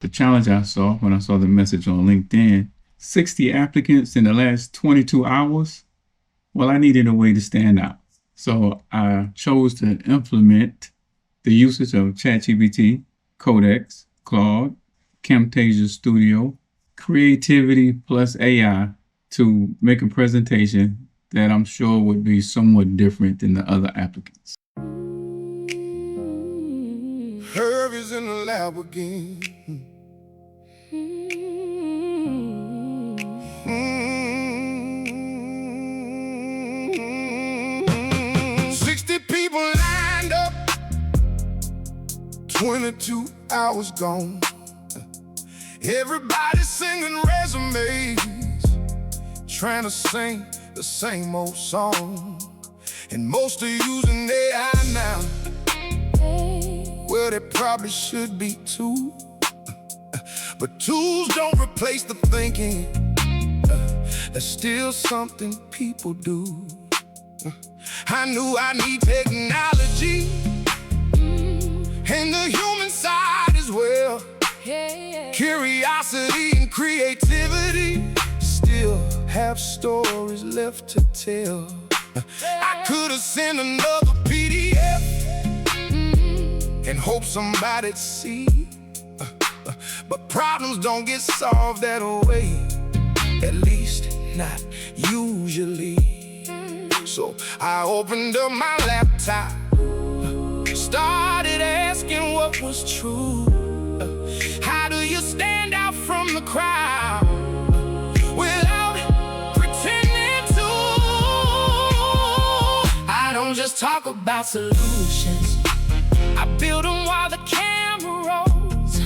The challenge I saw when I saw the message on LinkedIn, 60 applicants in the last 22 hours. Well, I needed a way to stand out. So I chose to implement the usage of ChatGPT, Codex, Claude, Camtasia Studio, creativity plus AI to make a presentation that I'm sure would be somewhat different than the other applicants. Herb is in the lab again. 60 people lined up, 22 hours gone. Everybody singing resumes, trying to sing the same old song. And most are using AI now. Well, they probably should be too. But tools don't replace the thinking. That's still something people do. I knew I need technology and the human side as well. Curiosity and creativity still have stories left to tell. I could have sent another PDF and hope somebody'd see. But problems don't get solved that way, at least not usually. So I opened up my laptop, started asking what was true. How do you stand out from the crowd without pretending to? I don't just talk about solutions, I build them while the camera rolls.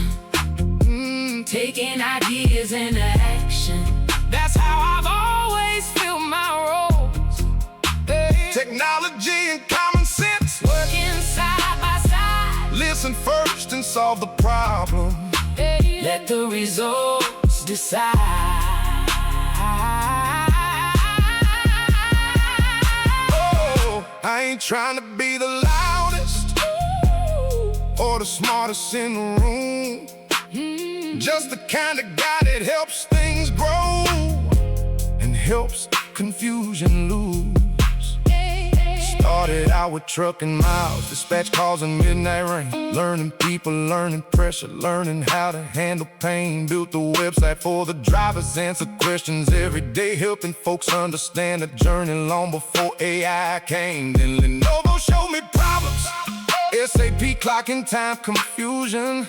Taking ideas into action, that's how I've always filled my roles. Technology and common sense working side by side. Listen first and solve the problem. Let the results decide. Oh, I ain't trying to be the loudest or the smartest in the room. Just the kind of guy that helps things grow and helps confusion lose. Started out with trucking miles, dispatch calls and midnight rain. Learning people, learning pressure, learning how to handle pain. Built the website for the drivers, answer questions every day, helping folks understand the journey long before AI came. Then Lenovo showed me problems, SAP clocking time confusion.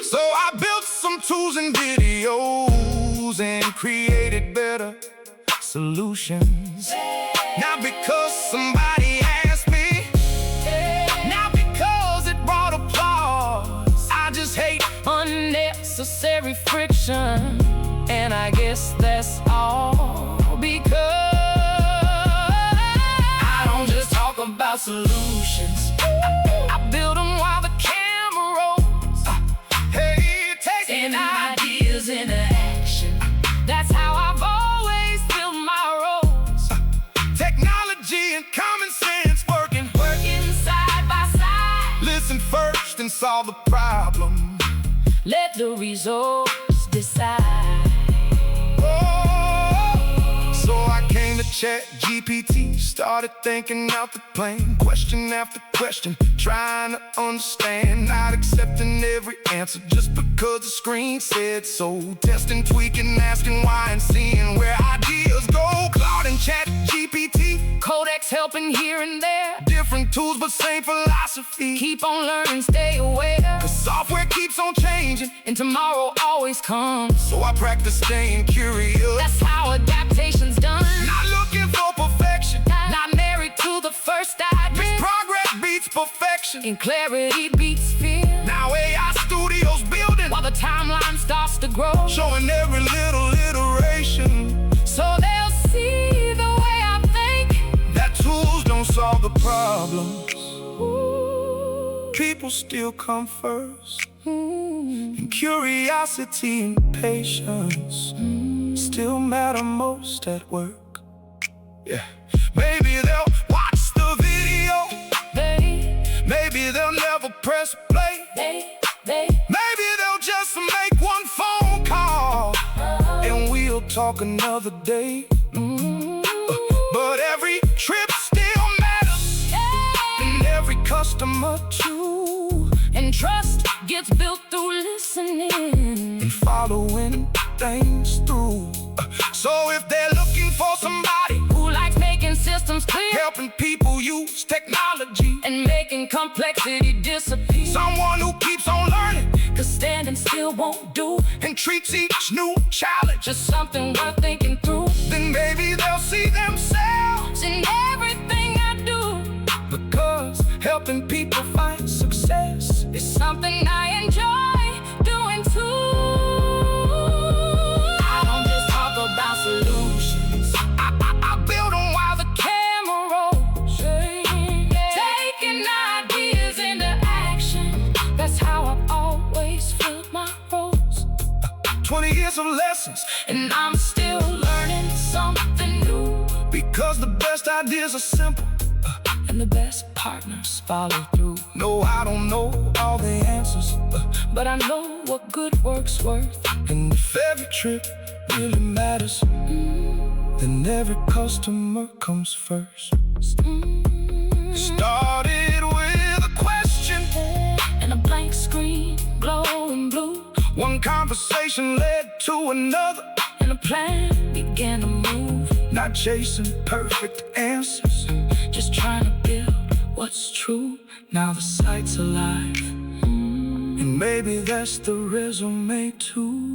So I built some tools and videos and created better solutions. Not because somebody asked me, not because it brought applause. I just hate unnecessary friction, and I guess that's all because I don't just talk about solutions, I build them while the camera rolls. Taking ideas into action, that's how I've always filled my roles. Technology and common sense working side by side. Listen first and solve the problem. Let the results decide. So I came to ChatGPT, started thinking out the plan, question after question, trying to understand, not accepting every answer just because the screen said so. Testing, tweaking, asking why, and seeing where ideas go. Claude and ChatGPT, Codex helping here and there. Different tools but same philosophy. Keep on learning, stay aware, cause software keeps on changing and tomorrow always comes. So I practice staying curious. That's how adaptation's done. Not looking for perfection, not married to the first idea. Progress beats perfection and clarity beats fear. Now AI Studios building while the timeline starts to grow, showing every little iteration, so they'll see the way I think. That tools don't solve the problems. People still come first, and curiosity and patience still matter most at work. Yeah, maybe they'll watch the video, maybe they'll never press play, maybe they'll just to make one phone call, and we'll talk another day. But every trip still matters, and every customer too. And trust gets built through listening and following things through. So if they're looking for somebody who likes making systems clear, helping people use technology, and making complexity disappear, someone who keeps on learning, 'cause standing still won't do, and treats each new challenge just something worth thinking through, then maybe they'll see themselves in everything I do. because helping people find success It's something I enjoy doing too. I don't just talk about solutions, I build them while the camera rolls, taking ideas into action. That's how I've always filled my roles, 20 years of lessons, and I'm still learning something new, because the best ideas are simple, and the best partners follow through. No, I don't know all the answers, But I know what good work's worth, and if every trip really matters, then every customer comes first. Started with a question and a blank screen glowing blue. One conversation led to another, And a plan began to move, not chasing perfect answers, just trying to build what's true. Now the site's alive, and maybe that's the resume too.